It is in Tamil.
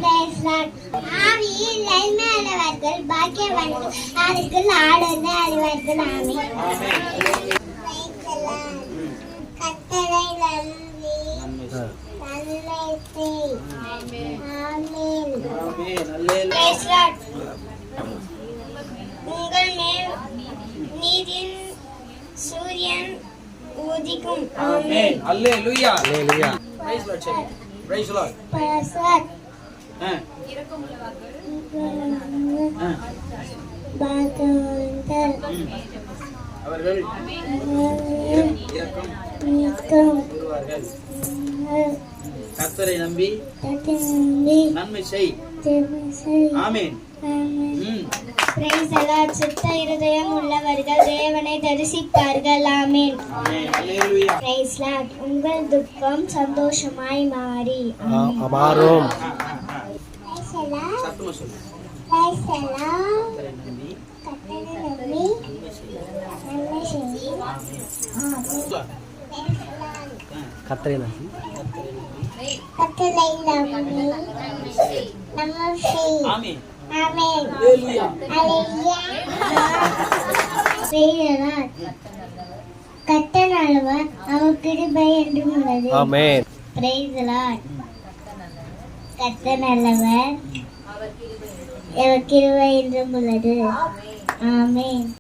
ஆவியில் நன்மையானவர்கள் பாக்கியவான்கள், அவர்கள் ஆளுநர் அறிவார்கள். ஆமென். கர்த்தரை நம்பி நன்மை செய். ஆமென். Praise Lord. உங்கள் மேல் நீதியின் சூரியன் உதிக்கும். ஆமென். அல்லேலூயா. அல்லேலூயா. Praise Lord. Praise Lord. Praise Lord. அவர்கள் கர்த்தரை நம்பி நன்மை செய். ஆமென். Praise the Lord. சுத்த இருதயம் உள்ளவர்கள் தேவனை தரிசிப்பார்கள். ஆமென். அல்லேலூயா. Praise Lord. உங்கள் துக்கம் சந்தோஷமாய் மாறி மாறும். சத்தமா சொல்லு. Praise the Lord. கர்த்தரை நம்பி நன்மை செய். கர்த்தரை நம்பி கர்த்தரை நம்பி நன்மை செய். ஆமென். ஆமென். அல்லேலூயா. அல்லேலூயா. Praise the Lord. கர்த்தர் நல்லவர், அவர் கிருபை என்றும் உள்ளது. ஆமென். Praise the Lord. கர்த்தர் நல்லவர், அவர் கிருபை என்றும் உள்ளது. ஆமென்.